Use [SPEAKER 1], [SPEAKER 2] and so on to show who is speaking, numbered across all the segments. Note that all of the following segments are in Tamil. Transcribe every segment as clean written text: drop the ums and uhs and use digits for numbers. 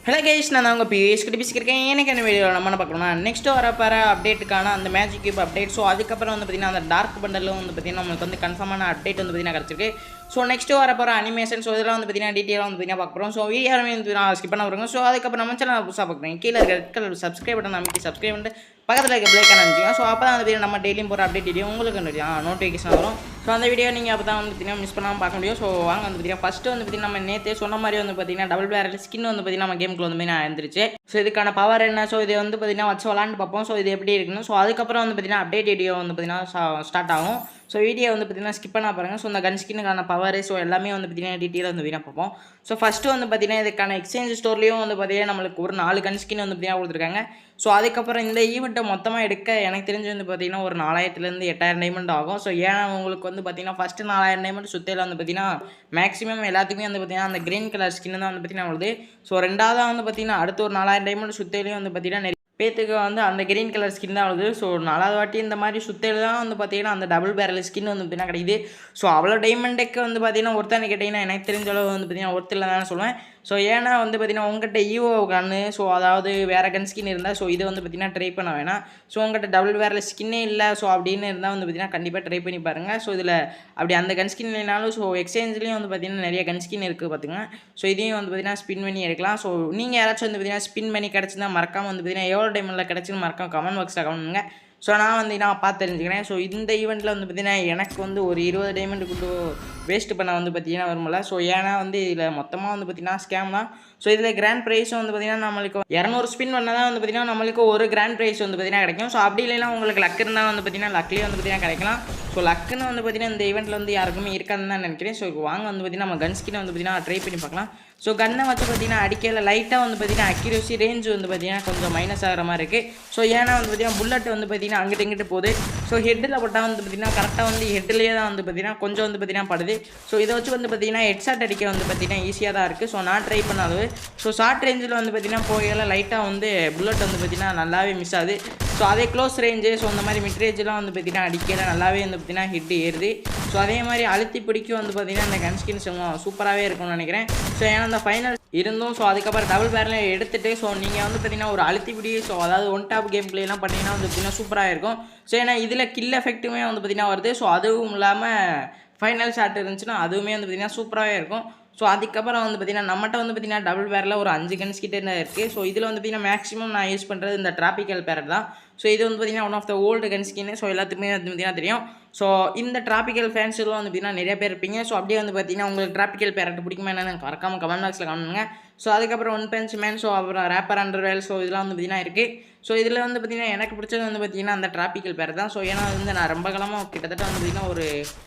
[SPEAKER 1] ஹலோ கைஸ், நான் உங்கள் பிஎஸ் கிட்ட பேசிக்கிறேன். எனக்கு என்ன வீடியோ நம்ம என்ன பார்க்கணும்னா நெக்ஸ்ட் வர அப்டேட்டுக்கான அந்த மேஜிக் கியூப் அப்டேட். ஸோ அதுக்கப்புறம் வந்து பார்த்திங்கன்னா அந்த டார்க் பண்டலும் வந்து பார்த்திங்கன்னா நம்மளுக்கு வந்து கன்ஃபார்மான அப்டேட் வந்து பார்த்திங்கன்னா கிடச்சிருக்கு. ஸோ நெக்ஸ்ட் வரப்போகிற அனிமேஷன் ஸோ இதெல்லாம் வந்து பார்த்திங்கன்னா டீட்டெயிலாக வந்து பார்த்திங்கன்னா பார்க்க போகிறோம். ஸோ வீடியோ வந்து நான் ஸ்கிப் பண்ண வருங்க. ஸோ அதுக்கப்புறம் நம்ம சேனல் புதுசாக பார்க்குறேன். கீழே இருக்க ரெட் கலர் சப்ஸ்கிரைப் பட்டன் அமைக்கி சப்ஸ்கிரைப் பண்ணிட்டு பக்கத்தில் இருக்க பிளேக் அனுப்பிச்சிங்க. ஸோ அப்போ தான் வந்து நம்ம டெய்லியும் போகிற அப்டேட் வீடியோ உங்களுக்கு நோட்டிஃபிகேஷன் வரும். ஸோ அந்த வீடியோ நீங்கள் அப்போ தான் வந்து பார்த்திங்கன்னா மிஸ் பண்ணாமல் பார்க்க முடியும். ஸோ வாங்க வந்து பார்த்திங்கன்னா ஃபஸ்ட்டு வந்து பார்த்திங்கன்னா நம்ம நேற்று சொன்ன மாதிரி வந்து பார்த்திங்கன்னா டபுள் பேரல் ஸ்கின் வந்து பார்த்திங்கன்னா நம்ம கேமுக்குள்ள வந்து பார்த்திங்கன்னா இருந்துருச்சு. ஸோ இதுக்கான பவர் என்ன, ஸோ இது வந்து பார்த்திங்கன்னா வச்சு விளாண்டு பார்ப்போம். ஸோ இது எப்படி இருக்குன்னு. ஸோ அதுக்கப்புறம் வந்து பார்த்திங்கன்னா அப்டேட் வீடியோ வந்து பார்த்திங்கன்னா ஸ்டார்ட் ஆகும். ஸோ வீடியோ வந்து பார்த்திங்கன்னா ஸ்கிப் பண்ணால் பாருங்கள். ஸோ இந்த கன் ஸ்கின்னுக்கான பவர் ஸோ எல்லாமே வந்து பார்த்திங்கன்னா டீட்டெயிலாக வந்து பார்த்திங்கன்னா பார்ப்போம். ஸோ ஃபஸ்ட்டு வந்து பார்த்திங்கன்னா இதுக்கான எக்ஸ்சேஞ்ச் ஸ்டோர்லேயும் வந்து பார்த்திங்கன்னா நம்மளுக்கு ஒரு 4 கன் ஸ்கின் வந்து பார்த்திங்கன்னா கொடுத்துருக்காங்க. ஸோ அதுக்கப்புறம் இந்த ஈவெண்ட்டை மொத்தமாக எடுக்க எனக்கு தெரிஞ்சு வந்து பார்த்திங்கன்னா ஒரு 4000லேருந்து 8000 டைமண்ட் ஆகும். ஸோ ஏன்னா உங்களுக்கு வந்து பார்த்திங்கன்னா ஃபஸ்ட்டு 4000 டைமண்ட் சுத்தையில் வந்து பார்த்திங்கன்னா மேக்ஸிமம் எல்லாத்துக்குமே வந்து பார்த்திங்கன்னா அந்த க்ரீன் கலர் ஸ்கின் தான் வந்து பார்த்திங்கன்னா வருது. ஸோ ரெண்டாவதாக வந்து பார்த்திங்கன்னா அடுத்த ஒரு 4000 டைமண்ட் சுத்தையிலையும் வந்து பார்த்திங்கன்னா பேத்துக்கு வந்து அந்த கிரீன் கலர் ஸ்கின் தான் வருது. ஸோ 4வது வாட்டி இந்த மாதிரி சுத்தையில் தான் வந்து பார்த்தீங்கன்னா அந்த டபுள் பேரல் ஸ்கின் வந்து பார்த்தீங்கன்னா கிடைக்குது. ஸோ அவ்வளோ டைமண்டுக்கு வந்து பார்த்தீங்கன்னா ஒருத்தானு கேட்டிங்கன்னா எனக்கு தெரிஞ்ச அளவு வந்து பார்த்தீங்கன்னா ஒருத்தில் தான் சொல்லுவேன். ஸோ ஏன்னா வந்து பார்த்தீங்கன்னா உங்கள்கிட்ட ஈவோ கன்று ஸோ அதாவது வேறு கன் ஸ்கின் இருந்தால் ஸோ இதை வந்து பார்த்தீங்கன்னா ட்ரை பண்ண வேணாம். ஸோ உங்கள்கிட்ட டபுள் பேரல் ஸ்கின்னே இல்லை ஸோ அப்படின்னு இருந்தால் வந்து பார்த்தீங்கன்னா கண்டிப்பாக ட்ரை பண்ணி பாருங்கள். ஸோ இதில் அப்படி அந்த கன் ஸ்கின் இல்லைனாலும் ஸோ எக்ஸ்சேஞ்ச்லேயும் வந்து பார்த்தீங்கன்னா நிறைய கன் ஸ்கின் இருக்குது பார்த்துங்க. ஸோ இதையும் வந்து பார்த்தீங்கன்னா ஸ்பின் பண்ணி எடுக்கலாம். ஸோ நீங்கள் யாராச்சும் வந்து பார்த்தீங்கன்னா ஸ்பின் பண்ணி கிடச்சிருந்தா மறக்காமல் வந்து பார்த்தீங்கன்னா எவ்வளோ டைமில் கிடச்சின்னு மறக்காம கமெண்ட் பாக்ஸில் கமெண்ட் பண்ணுங்க. ஸோ நான் வந்து நான் பார்த்து தெரிஞ்சுக்கிறேன். ஸோ இந்த ஈவெண்ட்டில் வந்து பார்த்திங்கன்னா எனக்கு வந்து ஒரு 20 டைமண்ட் கொண்டு வேஸ்ட் பண்ண வந்து பார்த்திங்கன்னா வரும்ல. ஸோ ஏன்னா வந்து இதில் மொத்தமாக வந்து பார்த்திங்கன்னா ஸ்கேம் தான். ஸோ இதில் கிராண்ட் ப்ரைஸும் வந்து பார்த்திங்கன்னா நம்மளுக்கு 200 ஸ்பின் பண்ணால் தான் வந்து பார்த்திங்கன்னா நம்மளுக்கு ஒரு கிராண்ட் ப்ரைஸ் வந்து பார்த்திங்கன்னா கிடைக்கும். ஸோ அப்படி இல்லைனா உங்களுக்கு லக் இருந்தால் வந்து பார்த்திங்கன்னா லக்லேயே வந்து பார்த்திங்கன்னா கிடைக்கலாம். ஸோ லக்குன்னு வந்து பார்த்திங்கன்னா இந்த ஈவெண்ட்டில் வந்து யாருக்குமே இருக்காதுன்னு தான் நினைக்கிறேன். ஸோ வாங்க வந்து பார்த்திங்கன்னா நம்ம கன் ஸ்கினை வந்து பார்த்திங்கன்னா ட்ரை பண்ணி பார்க்கலாம். ஸோ கன்னை வச்சு பார்த்திங்கன்னா அடிக்கல லைட்டாக வந்து பார்த்திங்கன்னா அக்யூரசி ரேஞ்ச் வந்து பார்த்திங்கன்னா கொஞ்சம் மைனஸ் ஆகிற மாதிரி இருக்குது. ஸோ ஏன்னா வந்து பார்த்திங்கன்னா புல்லட் வந்து பார்த்திங்கன்னா அங்கிட்டு இங்கிட்டு போகுது. ஸோ ஹெட்டில் போட்டால் வந்து பார்த்திங்கன்னா கரெக்டாக வந்து ஹெட்லேயே தான் வந்து பார்த்திங்கன்னா கொஞ்சம் வந்து பார்த்திங்கன்னா படுது. ஸோ இதை வச்சு வந்து பார்த்திங்கன்னா ஹெட்ஷாட் அடிக்க வந்து பார்த்திங்கன்னா ஈஸியாக தான் இருக்குது. ஸோ நான் ட்ரை பண்ணாது. ஸோ ஷார்ட் ரேஞ்சில் வந்து பார்த்திங்கன்னா போகல லைட்டாக வந்து புல்லட் வந்து பார்த்திங்கன்னா நல்லாவே மிஸ் ஆகுது. ஸோ அதே க்ளோஸ் ரேஞ்சு ஸோ இந்த மாதிரி மிட் ரேஞ்செலாம் வந்து பார்த்திங்கன்னா அடிக்கல நல்லாவே வந்து பார்த்திங்கன்னா ஹிட் ஏறுது. ஸோ அதே மாதிரி அழுத்தி பிடிக்கும் வந்து பார்த்திங்கன்னா இந்த கன் ஸ்கின் சூப்பராகவே இருக்கும்னு நினைக்கிறேன். ஸோ ஏன்னா அந்த ஃபைனல் இருந்தும் ஸோ அதுக்கப்புறம் டபுள் பேரலையும் எடுத்துகிட்டு ஸோ நீங்கள் வந்து பார்த்திங்கன்னா ஒரு அழுத்தி பிடி ஸோ அதாவது ஒன் டாப் கேம் பிளேலாம் பண்ணிங்கன்னா வந்து பார்த்திங்கன்னா சூப்பராக இருக்கும். ஸோ ஏன்னா இதில் கில் எஃபெக்ட்டுமே வந்து பார்த்திங்கன்னா வருது. ஸோ அதுவும் இல்லாமல் ஃபைனல் ஷாட் இருந்துச்சுன்னா அதுவுமே வந்து பார்த்திங்கன்னா சூப்பராகவே இருக்கும். ஸோ அதுக்கப்புறம் வந்து பார்த்திங்கன்னா நம்மகிட்ட வந்து பார்த்திங்கன்னா டபுள் பேரில் ஒரு 5 கன்ஸ் கிட்டே தான் இருக்குது. ஸோ இதில் வந்து பார்த்திங்கன்னா மேக்ஸிமம் நான் யூஸ் பண்ணுறது இந்த டிராபிக்கல் பேரட் தான். ஸோ இது வந்து பார்த்திங்கன்னா one of the old gun ஸ்கின்னு. ஸோ எல்லாத்துக்குமே வந்து பார்த்திங்கன்னா தெரியும். ஸோ இந்த டிராபிக்கல் ஃபேன்ஸ்லாம் வந்து பார்த்திங்கன்னா நிறைய பேர் இருப்பீங்க. ஸோ அப்படியே வந்து பார்த்திங்கன்னா உங்களுக்கு டிராபிக்கல் பேரட் பிடிக்குமா என்னன்னு மறக்காம கமெண்ட் பாக்ஸில் கமெண்ட்டுங்க. ஸோ அதுக்கப்புறம் ஒன் பஞ்ச் மேன் ஸோ அப்புறம் ரேப்பர் அண்டர்வேல் ஸோ இதெல்லாம் வந்து பார்த்திங்கன்னா இருக்குது. ஸோ இதில் வந்து பார்த்திங்கன்னா எனக்கு பிடிச்சது வந்து பார்த்திங்கன்னா அந்த டிராபிக்கல் பேரட் தான். ஸோ ஏன்னா வந்து நான் ரொம்ப காலமாக கிட்டத்தட்ட வந்து பார்த்திங்கன்னா ஒரு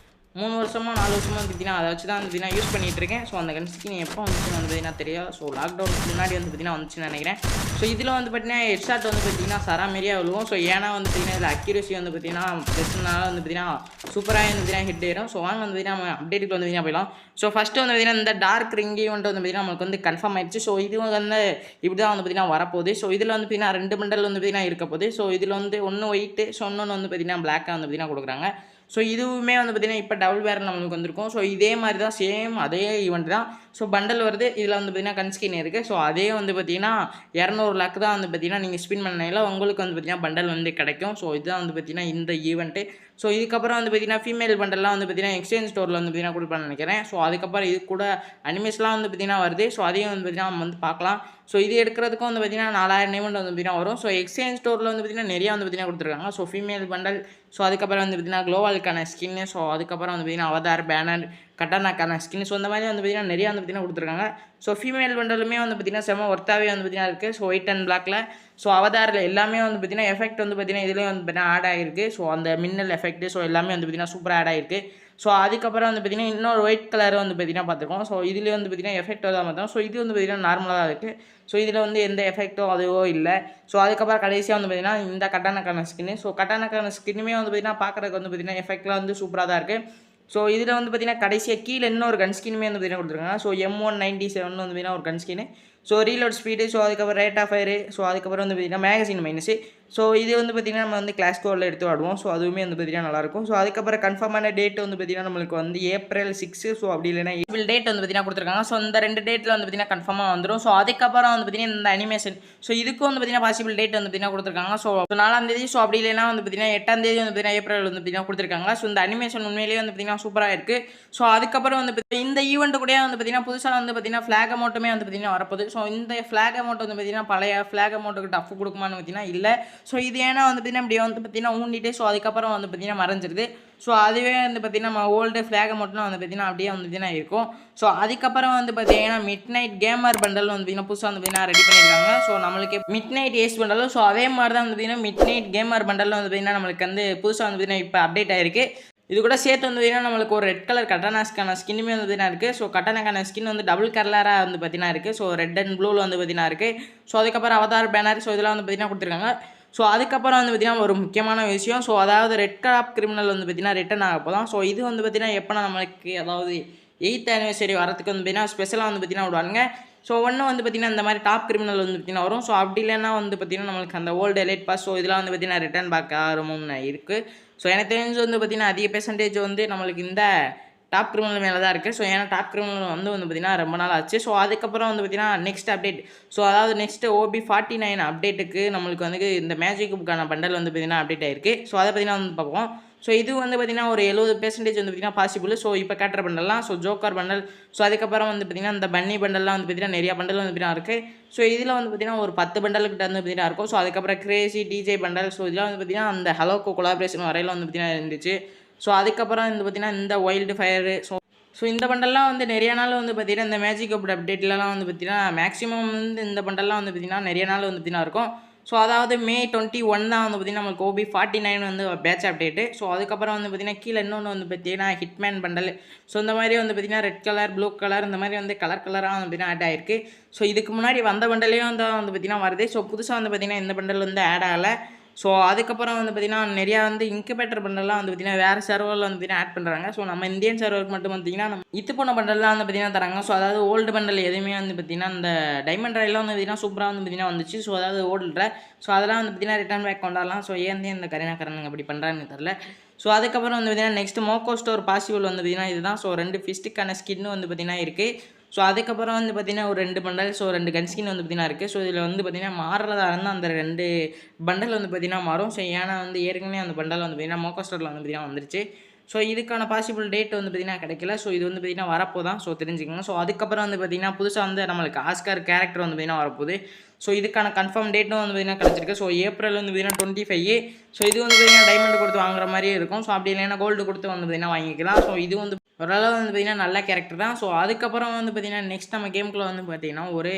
[SPEAKER 1] 3 வருஷமாக 4 வருஷமாக வந்து பார்த்திங்கன்னா அதை வச்சு தான் வந்து பார்த்திங்கன்னா யூஸ் பண்ணிகிட்டு இருக்கேன். ஸோ அந்த கன் ஸ்கின் எப்போ வந்துச்சுன்னு வந்து பார்த்திங்கன்னா தெரியாது. ஸோ லாக்டவுனுக்கு முன்னாடி வந்து பார்த்திங்கன்னா வந்துச்சுன்னு நினைக்கிறேன். ஸோ இதில் வந்து பார்த்திங்கன்னா ஹெட்ஷாட் வந்து பார்த்திங்கன்னா சராமரியாக விழுவும். ஸோ ஏன்னா வந்து பார்த்திங்கன்னா இதில் அக்யூரசி வந்து பார்த்திங்கன்னா பிரச்சனால வந்து பார்த்திங்கன்னா சூப்பராக வந்து பார்த்திங்கன்னா ஹிட் ஏறும். ஸோ வாங்க வந்து பார்த்திங்கன்னா நம்ம அப்டேட்டுக்கு வந்து பார்த்திங்கன்னா போயிடலாம். ஸோ ஃபஸ்ட்டு வந்து பார்த்திங்கன்னா இந்த டார்க் ரிங் ஈவெண்ட் வந்து பார்த்திங்கன்னா நமக்கு வந்து கன்ஃபார்ம் ஆயிடுச்சு. ஸோ இது வந்து இப்படி தான் வந்து பார்த்திங்கன்னா வரப்போகுது. ஸோ இதில் வந்து பார்த்திங்கன்னா 2 பண்டல் வந்து பார்த்திங்கன்னா இருக்க போகுது. ஸோ இதில் வந்து ஒன்று ஒயிட்டு ஸோ இன்னொன்று வந்து பார்த்திங்கன்னா பிளாக்காக வந்து பார்த்திங்கன்னா கொடுக்குறாங்க. ஸோ இதுவுமே வந்து பார்த்திங்கன்னா இப்போ டபுள் பேரல் நம்மளுக்கு வந்திருக்கும். ஸோ இதே மாதிரி தான் சேம் அதே ஈவெண்ட் தான். ஸோ பண்டல் வருது. இதில் வந்து பார்த்திங்கன்னா கன் ஸ்கின் இருக்குது. ஸோ அதே வந்து பார்த்திங்கன்னா 200 லக் தான் வந்து பார்த்திங்கன்னா நீங்கள் ஸ்பின் பண்ணல உங்களுக்கு வந்து பார்த்திங்கன்னா பண்டல் வந்து கிடைக்கும். ஸோ இதுதான் வந்து பார்த்திங்கன்னா இந்த ஈவெண்ட்டு. ஸோ இதுக்கப்புறம் வந்து பார்த்திங்கன்னா ஃபீமேல் பண்டல்லாம் வந்து பார்த்திங்கன்னா எக்ஸ்சேஞ்ச் ஸ்டோரில் வந்து பார்த்திங்கன்னா கொடுப்பான்னு நினைக்கிறேன். ஸோ அதுக்கப்புறம் இது கூட அனிமேஸ்லாம் வந்து பார்த்திங்கன்னா வருது. ஸோ அதையும் வந்து பார்த்திங்கன்னா நம்ம வந்து பார்க்கலாம். ஸோ இது எடுக்கிறதுக்கும் வந்து பார்த்திங்கன்னா 4000 டைமண்ட் வந்து பார்த்திங்கன்னா வரும். ஸோ எக்ஸ்சேஞ்ச் ஸ்டோரில் வந்து பார்த்திங்கன்னா நிறையா வந்து பார்த்திங்கன்னா கொடுத்துருக்காங்க. ஸோ ஃபீமேல் பண்டல் ஸோ அதுக்கப்புறம் வந்து பார்த்திங்கன்னா க்ளோவாலுக்கான ஸ்கின்னு ஸோ அதுக்கப்புறம் வந்து பார்த்திங்கன்னா அவதார் பேனர் கட்டானாக்கான ஸ்கின் ஸோ இந்த மாதிரி வந்து பார்த்திங்கன்னா நிறையா வந்து பார்த்திங்கன்னா கொடுத்துருக்காங்க. ஸோ ஃபீமேல் பண்டலுமே வந்து பார்த்திங்கன்னா செம்ம ஒர்த்தாகவே வந்து பார்த்திங்கன்னா இருக்குது. ஸோ ஒயிட் அண்ட் பிளாக்ல ஸோ அவதாரில் எல்லாமே வந்து பார்த்திங்கன்னா எஃபெக்ட் வந்து பார்த்திங்கன்னா இதுலேயும் வந்து பார்த்திங்கன்னா ஆட் ஆகிருக்கு. ஸோ அந்த மின்னல் எஃபெக்ட் ஸோ எல்லாமே வந்து பார்த்திங்கன்னா சூப்பராக ஆட் ஆகிருக்கு. ஸோ அதுக்கப்புறம் வந்து பார்த்திங்கன்னா இன்னொரு ஒயிட் கலர் வந்து பார்த்திங்கன்னா பார்த்துருக்கோம். ஸோ இதில் வந்து பார்த்திங்கன்னா எஃபெக்ட் தான் பார்த்தோம். ஸோ இது வந்து பார்த்திங்கன்னா நார்மலாக தான் இருக்குது. ஸோ இதில் வந்து எந்த எஃபெக்ட்டோ அதுவோ இல்லை. ஸோ அதுக்கப்புறம் கடைசியாக வந்து பார்த்திங்கன்னா இந்த கட்டானாக்கான ஸ்கின்னு. ஸோ கட்டானாக்கான ஸ்கின்னுமே வந்து பார்த்திங்கன்னா பார்க்குறதுக்கு வந்து பார்த்திங்கன்னா எஃபெக்ட்லாம் வந்து சூப்பராக தான் இருக்குது. ஸோ இதில் வந்து பார்த்திங்கன்னா கடைசியாக கீழே இன்னொரு கன் ஸ்கின்னுமே வந்து பார்த்திங்கன்னா கொடுத்துருக்காங்க. ஸோ M197 வந்து பார்த்திங்கன்னா ஒரு கன் ஸ்கின்னு. ஸோ ரீலோட் ஸ்பீடு ஸோ அதுக்கப்புறம் ரேட் ஆஃப் ஃபயரு ஸோ அதுக்கப்புறம் வந்து பார்த்திங்கன்னா மேகசின் மைனஸு ஸோ இது வந்து பார்த்திங்கன்னா நம்ம வந்து கிளாஸ் ஸ்கோரில் எடுத்து ஆடுவோம். ஸோ அதுவுமே வந்து பார்த்திங்கன்னா நல்லாயிருக்கும். ஸோ அதுக்கப்புறம் கன்ஃபார்மான டேட் வந்து பார்த்திங்கன்னா நம்மளுக்கு வந்து April 6. ஸோ அப்படி இல்லைனா ஏப்ரல் டேட் வந்து பார்த்திங்கன்னா கொடுத்துருக்காங்க. ஸோ இந்த 2 டேட்டில் வந்து பார்த்திங்கன்னா கன்ஃபார்மாக வந்துடும். ஸோ அதுக்கப்புறம் வந்து பார்த்திங்கன்னா இந்த அனிமேஷன் ஸோ இதுக்கும் வந்து பார்த்திங்கன்னா பாசிபிள் டேட் வந்து பார்த்திங்கன்னா கொடுத்துருக்காங்க. ஸோ 4ஆம் தேதி. ஸோ அப்படி இல்லைனா வந்து பார்த்திங்கன்னா 8ஆம் தேதி வந்து பார்த்திங்கன்னா ஏப்ரல் வந்து பார்த்திங்கன்னா கொடுத்துருக்காங்க. ஸோ இந்த அனிமேஷன் உண்மையிலேயே வந்து பார்த்திங்கன்னா சூப்பராக இருக்குது. ஸோ அதுக்கப்புறம் வந்து இந்த ஈவெண்ட் கூட வந்து பார்த்திங்கன்னா புதுசாக வந்து பார்த்திங்கன்னா ஃப்ளாக் அமௌண்ட்டுமே வந்து பார்த்திங்கன்னா வரப்போகுது. ஸோ இந்த ஃப்ளாக் அமௌண்ட் வந்து பார்த்திங்கன்னா பழைய ஃப்ளாக் அமௌண்ட்டுக்கு டஃப் கொடுக்குமான்னு பார்த்திங்கன்னா இல்லை. ஸோ இது ஏன்னா வந்து பார்த்திங்கன்னா இப்படி வந்து பார்த்திங்கன்னா ஊண்டிட்டு ஸோ அதுக்கப்புறம் வந்து பார்த்திங்கன்னா மறைஞ்சிருது. ஸோ அதுவே வந்து பார்த்திங்கன்னா நம்ம ஓல்டு ஃப்ளாக் அமௌண்ட்லாம் வந்து பார்த்திங்கன்னா அப்படியே வந்து பார்த்திங்கன்னா இருக்கும். ஸோ அதுக்கப்புறம் வந்து பார்த்திங்கன்னா மிட் நைட் கேமர் பண்டல் வந்து பார்த்திங்கன்னா புதுசாக வந்து பார்த்திங்கன்னா ரெடி பண்ணியிருக்காங்க. ஸோ நம்மளுக்கு midnight ace bundle. So அதே மாதிரி தான் வந்து பார்த்திங்கன்னா மிட் நைட் கேமர் பண்டல் வந்து பார்த்திங்கன்னா நம்மளுக்கு வந்து புதுசாக வந்து பார்த்திங்கன்னா இப்போ அப்டேட் ஆயிருக்கு. இது கூட சேர்த்து வந்து பார்த்திங்கன்னா நம்மளுக்கு ஒரு ரெட் கலர் கட்டானாஸ்க்கான ஸ்கின்னுமே வந்து பார்த்திங்கன்னா இருக்குது. ஸோ கட்டானாக்கான ஸ்கின் வந்து டபுள் கலராக வந்து பார்த்திங்கன்னா இருக்குது. ஸோ ரெட் அண்ட் ப்ளூவில் வந்து பார்த்திங்கன்னா இருக்குது. ஸோ அதுக்கப்புறம் அவதார் பேனர். ஸோ இதெல்லாம் வந்து பார்த்திங்கன்னா கொடுத்துருக்காங்க. ஸோ அதுக்கப்புறம் வந்து பார்த்திங்கன்னா ஒரு முக்கியமான விஷயம். ஸோ அதாவது ரெட் டாப் கிரிமினல் வந்து பார்த்திங்கன்னா ரிட்டன் ஆக போதான். ஸோ இது வந்து பார்த்திங்கன்னா எப்போனா நம்மளுக்கு அதாவது 8th anniversary வரத்துக்கு வந்து பார்த்திங்கன்னா ஸ்பெஷலாக வந்து பார்த்திங்கன்னா விடுவாங்க. ஸோ ஒன்று வந்து பார்த்திங்கன்னா இந்த மாதிரி டாப் கிரிமினல் வந்து பார்த்திங்கன்னா வரும். ஸோ அப்படி இல்லைன்னா வந்து பார்த்திங்கன்னா நம்மளுக்கு அந்த ஓல்டு எலைட் பாஸ். ஸோ இதெல்லாம் வந்து பார்த்திங்கன்னா ரிட்டன் பேக் ஆரம்பம்னு இருக்குது. ஸோ எனக்கு தெரிஞ்சு வந்து பார்த்திங்கன்னா அதிக பெர்சன்டேஜ் வந்து நம்மளுக்கு இந்த டாப் கிரிமினல் மேலே தான் இருக்குது. ஸோ ஏன்னா டாப் கிரிமினல் வந்து பார்த்திங்கன்னா ரொம்ப நாள் ஆச்சு. ஸோ அதுக்கப்புறம் வந்து பார்த்திங்கன்னா நெக்ஸ்ட் அப்டேட். ஸோ அதாவது நெக்ஸ்ட் OB49 அப்டேட்டுக்கு நம்மளுக்கு வந்து இந்த மேஜிக் புக்கான பண்டல் வந்து பார்த்திங்கன்னா அப்டேட் ஆயிருக்கு. ஸோ அதை பார்த்திங்கன்னா வந்து பார்ப்போம். ஸோ இது வந்து பார்த்திங்கன்னா ஒரு 70% வந்து பார்த்திங்கன்னா பாசிபிள். ஸோ இப்போ காட்டுற பண்டல்லாம் ஸோ ஜோக்கர் பண்டல். ஸோ அதுக்கப்புறம் வந்து பார்த்திங்கன்னா இந்த பன்னி பண்டல்லாம் வந்து பார்த்திங்கன்னா நிறையா பண்டல் வந்து பார்த்திங்கன்னா இருக்குது. ஸோ இதில் வந்து பார்த்திங்கன்னா ஒரு 10 பண்டலுக்கிட்ட வந்து பார்த்திங்கன்னா இருக்கும். ஸோ அதுக்கப்புறம் கிரேசி டிஜே பண்டல். ஸோ இதெல்லாம் வந்து பார்த்திங்கன்னா அந்த ஹலோக்கோ கொலாபரேஷன் வரையில் வந்து பார்த்திங்கன்னா இருந்துச்சு. ஸோ அதுக்கப்புறம் வந்து பார்த்திங்கன்னா இந்த வைல்டு ஃபயரு. ஸோ இந்த பண்டல்லாம் வந்து நிறைய நாள் வந்து பார்த்திங்கன்னா இந்த மேஜிக் அப்டேட்லலாம் வந்து பார்த்திங்கன்னா மேக்ஸிமம் வந்து இந்த பண்டல்லாம் வந்து பார்த்திங்கன்னா நிறைய நாள் வந்து பார்த்திங்கன்னா இருக்கும். ஸோ அதாவது May 21 தான் வந்து பார்த்திங்கன்னா நம்மளுக்கு OB49 வந்து பேட்ச் அப்டேட்டு. ஸோ அதுக்கப்புறம் வந்து பார்த்திங்கன்னா கீழே இன்னொன்று வந்து பார்த்திங்கன்னா ஹிட்மேன் பண்டல். ஸோ இந்த மாதிரி வந்து பார்த்திங்கன்னா ரெட் கலர் ப்ளூ கலர் இந்த மாதிரி வந்து கலராக வந்து பார்த்திங்கன்னா ஆட் ஆகிருக்கு. ஸோ இதுக்கு முன்னாடி வந்த பண்டலையும் தான் வந்து பார்த்திங்கன்னா வருது. ஸோ புதுசாக வந்து பார்த்திங்கன்னா இந்த பண்டல் வந்து ஆட் ஆகலை. ஸோ அதுக்கப்புறம் வந்து பார்த்திங்கன்னா நிறையா வந்து இன்குபேட்டர் பண்டல்லாம் வந்து பார்த்திங்கன்னா வேறு சர்வரில் வந்து பார்த்திங்கன்னா ஆட் பண்ணுறாங்க. ஸோ நம்ம இந்தியன் சர்வருக்கு மட்டும் பார்த்திங்கன்னா நம்ம இது போன பண்டல்லாம் வந்து பார்த்திங்கன்னா தராங்க. ஸோ அதாவது ஓல்டு பண்டல் எதுவுமே வந்து பார்த்திங்கன்னா இந்த டைமண்ட் ராயெலாம் வந்து பார்த்திங்கன்னா சூப்பராக வந்து பார்த்திங்கன்னா வந்துச்சு. ஸோ அதாவது ஓல்டு. ஸோ அதெல்லாம் வந்து பார்த்திங்கன்னா ரிட்டர்ன் பேக் கொண்டாடலாம். ஸோ ஏன் இந்த கரீனாக்காரனுங்க அப்படி பண்ணுறாங்கன்னு தெரில. ஸோ அதுக்கப்புறம் வந்து பார்த்திங்கன்னா நெக்ஸ்ட் மோக்கோ ஸ்டோர் பாசிபிள் வந்து பார்த்திங்கன்னா இதுதான். ஸோ 2 ஃபிஸ்ட்டுக்கான ஸ்கின்னு வந்து பார்த்திங்கன்னா இருக்குது. ஸோ அதுக்கப்புறம் வந்து பார்த்திங்கன்னா ஒரு 2 பண்டல். ஸோ 2 கன் ஸ்கின் வந்து பார்த்திங்கன்னா இருக்குது. ஸோ இதில் வந்து பார்த்திங்கன்னா மாறுறதா இருந்தால் அந்த 2 பண்டல் வந்து பார்த்திங்கன்னா மாறும். ஸோ ஏன்னா வந்து ஏற்கனவே அந்த பண்டல் வந்து பார்த்திங்கன்னா மோக்கோ ஸ்டோரில் வந்து பார்த்திங்கன்னா வந்துருச்சு. ஸோ இதுக்கான பாசிபிள் டேட் வந்து பார்த்திங்கன்னா கிடைக்கல. ஸோ இது வந்து பார்த்திங்கன்னா வரப்போ தான். ஸோ தெரிஞ்சுக்கோங்க. ஸோ அதுக்கப்புறம் வந்து பார்த்திங்கன்னா புதுசாக வந்து நம்மளுக்கு ஆஸ்கார் கேரக்டர் வந்து பார்த்திங்கன்னா வரப்போகுது. ஸோ இதுக்கான கன்ஃபார்ம் டேட்டும் வந்து பார்த்திங்கன்னா கிடச்சிருக்கு. ஸோ ஏப்ரல் வந்து பார்த்திங்கன்னா 25. ஸோ இது வந்து பார்த்திங்கன்னா டைமண்ட் கொடுத்து வாங்குற மாதிரியே இருக்கும். ஸோ அப்படி இல்லைன்னா கோல்டு கொடுத்து வந்து பார்த்திங்கன்னா வாங்கிக்கலாம். ஸோ இது வந்து ஓரளவு வந்து பார்த்திங்கன்னா நல்ல கேரக்டர் தான். ஸோ அதுக்கப்புறம் வந்து பார்த்திங்கன்னா நெக்ஸ்ட் நம்ம கேமுக்குள்ள வந்து பார்த்திங்கன்னா ஒரு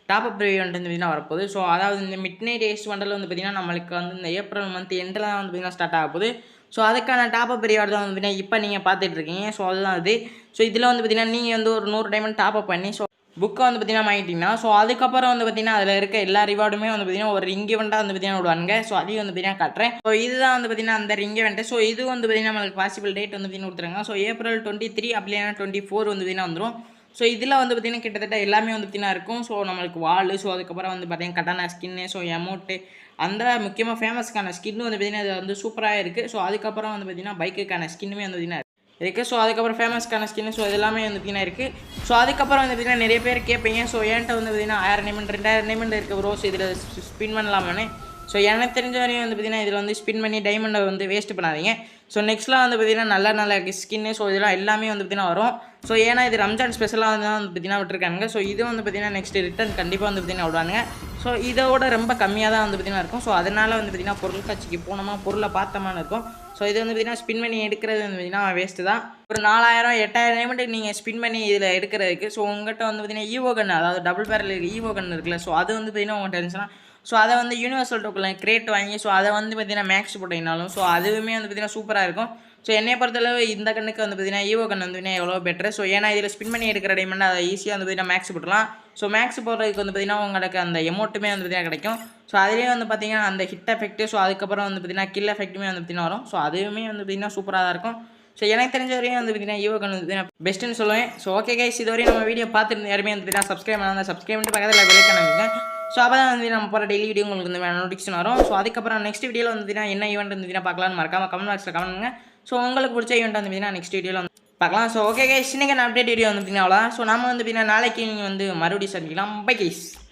[SPEAKER 1] டாப்அப் ஈவெண்ட் வந்து பார்த்திங்கன்னா வரப்போகுது. ஸோ அதாவது இந்த மிட் நைட் ஏஸ் பண்டல் வந்து பார்த்திங்கன்னா நம்மளுக்கு வந்து இந்த ஏப்ரல் மந்த் எண்டில் தான் வந்து பார்த்திங்கன்னா ஸ்டார்ட் ஆக போகுது. ஸோ அதுக்கான டாப்அப் ரிவார்டு தான் வந்து பார்த்திங்கன்னா இப்போ நீங்கள் பார்த்துட்ருக்கீங்க. ஸோ அதுதான் அது. ஸோ இதில் வந்து பார்த்திங்கன்னா நீங்கள் வந்து ஒரு 100 டைமண்ட் டாப்அப் பண்ணி ஸோ புக்கை வந்து பார்த்திங்கன்னா வாங்கிட்டிங்கன்னா ஸோ அதுக்கப்புறம் வந்து பார்த்திங்கன்னா அதில் இருக்க எல்லா ரிவார்டுமே வந்து பார்த்திங்கன்னா ஒரு ரிங் ஈவெண்ட்டாக வந்து பார்த்திங்கன்னா விடுவாங்க. ஸோ அதையும் வந்து பார்த்திங்கன்னா காட்டுறேன். ஸோ இதுதான் வந்து பார்த்திங்கன்னா அந்த ரிங் ஈவெண்ட்டு. ஸோ இது வந்து பார்த்திங்கன்னா நம்மளுக்கு பாசிபிள் டேட் வந்து பார்த்திங்கன்னா கொடுத்துருங்க. ஸோ April 23 அப்படி இல்லைன்னா 24 வந்து பார்த்திங்கன்னா வந்துடும். ஸோ இதில் வந்து பார்த்திங்கன்னா கிட்டத்தட்ட எல்லாமே வந்து பார்த்திங்கன்னா இருக்கும். ஸோ நம்மளுக்கு வால். ஸோ அதுக்கப்புறம் வந்து பார்த்திங்கன்னா கட்டானா ஸ்கின்னு. ஸோ எமௌண்ட்டு அந்த முக்கியமாக ஃபேமஸான ஸ்கின்னு வந்து பார்த்திங்கன்னா இது வந்து சூப்பராக இருக்குது. ஸோ அதுக்கப்புறம் வந்து பார்த்திங்கன்னா பைக்குக்கான ஸ்கின்னுமே வந்து பார்த்திங்கன்னா இருக்குது. ஸோ அதுக்கப்புறம் ஃபேமஸ்க்கான ஸ்கின்னு. ஸோ இதெல்லாமே வந்து பார்த்திங்கன்னா இருக்குது. ஸோ அதுக்கப்புறம் வந்து பார்த்திங்கன்னா நிறைய பேர் கேட்பீங்க. ஸோ என்கிட்ட வந்து பார்த்திங்கன்னா 1000 டைமண்ட் 2000 டைமண்ட் இருக்க ப்ரோஸ் இதில் ஸ்பின் பண்ணலாமான்னு. ஸோ எனக்கு தெரிஞ்ச வரையும் வந்து பார்த்திங்கன்னா இதில் வந்து ஸ்பின் பண்ணி டைமண்டை வந்து வேஸ்ட் பண்ணாதீங்க. ஸோ நெக்ஸ்ட்லாம் வந்து பார்த்திங்கன்னா நல்ல ஸ்கின்னு. ஸோ இதெல்லாம் எல்லாமே வந்து பார்த்திங்கன்னா வரும். ஸோ ஏன்னா இது ரம்ஜான் ஸ்பெஷலாக வந்து பார்த்திங்கன்னா விட்டுருக்காங்க. ஸோ இது வந்து பார்த்திங்கன்னா நெக்ஸ்ட் ரிட்டர்ன் கண்டிப்பாக வந்து பார்த்திங்கன்னா விடுவாங்க. ஸோ இதோட ரொம்ப கம்மியாக தான் வந்து பார்த்திங்கன்னா இருக்கும். ஸோ அதனால் வந்து பார்த்திங்கன்னா பொருள் காட்சிக்கு போனோமா பொருளை பார்த்தோமான்னு இருக்கும். ஸோ இது வந்து பார்த்திங்கன்னா ஸ்பின் பண்ணி எடுக்கிறது வந்து பார்த்திங்கன்னா வேஸ்ட்டு தான். ஒரு 4000 8000 டைமண்ட்டுக்கு நீங்கள் ஸ்பின் பண்ணி இதில் எடுக்கிறதுக்கு ஸோ உங்கள்கிட்ட வந்து பார்த்திங்கன்னா ஈவோ கன் அதாவது டபுள் பேரல் ஈவோ கன் இருக்குல்ல. ஸோ அது வந்து பார்த்திங்கன்னா உங்கள் டென்ஷனாக ஸோ அதை வந்து யூனிவர்சல் டோக்கன் கிரேட் வாங்கி ஸோ அதை வந்து பார்த்திங்கன்னா மேக்ஸ் போட்டிங்கனாலும் ஸோ அதுவுமே வந்து பார்த்திங்கன்னா சூப்பராக இருக்கும். ஸோ என்னை பொறுத்தளவு இந்த கண்ணுக்கு வந்து பார்த்திங்கன்னா ஈவோ கன் வந்து பார்த்திங்கன்னா எவ்வளோ பெட்டர். ஸோ ஏன்னா இதில் ஸ்பின் பண்ணி எடுக்கிற டைமண்ட் அதை ஈஸியாக வந்து பார்த்திங்கன்னா மேக்ஸ் போட்டுலாம். ஸோ மேக்ஸ் போடுறதுக்கு வந்து பார்த்திங்கன்னா உங்களுக்கு அந்த எமௌண்ட்டுமே வந்து பார்த்திங்கன்னா கிடைக்கும். ஸோ அதிலே வந்து பார்த்திங்கன்னா அந்த ஹிட் எஃபெக்ட்டு. ஸோ அதுக்கப்புறம் வந்து பார்த்திங்கன்னா கில் எஃபெக்ட்டுமே வந்து பார்த்திங்கன்னா வரும். ஸோ அதுவுமே வந்து பார்த்திங்கன்னா சூப்பராக தான் இருக்கும். ஸோ எனக்கு தெரிஞ்ச வரையும் வந்து பார்த்திங்கன்னா ஈவோ கன் வந்து பெஸ்ட்டுன்னு சொல்லுவேன். ஸோ ஓகே கைஸ், இது வரையும் நம்ம வீடியோ பார்த்துருந்து யாருமே வந்து பார்த்திங்கன்னா சப்ஸ்கிரைப் பண்ணால் சப்ஸ்கிரைப் பண்ணிட்டு பக்கத்தில் பெல் ஐக்கான் அமைங்க. ஸோ அப்போ தான் வந்து நம்ம போகிற டெய்லி வீடியோ உங்களுக்கு வந்து நோட்டிஃபிகேஷன் வரும். ஸோ அதுக்கப்புறம் நெக்ஸ்ட் வீடியோவில் வந்து என்ன ஈவெண்ட் வந்து பார்க்கலாம்னு மறக்காமல் கமெண்ட் பாக்ஸில் கமெண்ட் பண்ணுங்க. ஸோ உங்களுக்கு பிடிச்ச ஈவெண்ட் வந்து நெக்ஸ்ட் வீடியோவில் வந்து பார்க்கலாம். ஸோ ஓகே கைஸ், இன்னைக்கு அப்டேட் வீடியோ வந்து அவ்வளோ. ஸோ நம்ம வந்து நாளைக்கு நீங்கள் வந்து மறுபடியும் சந்திக்கலாம். Bye guys.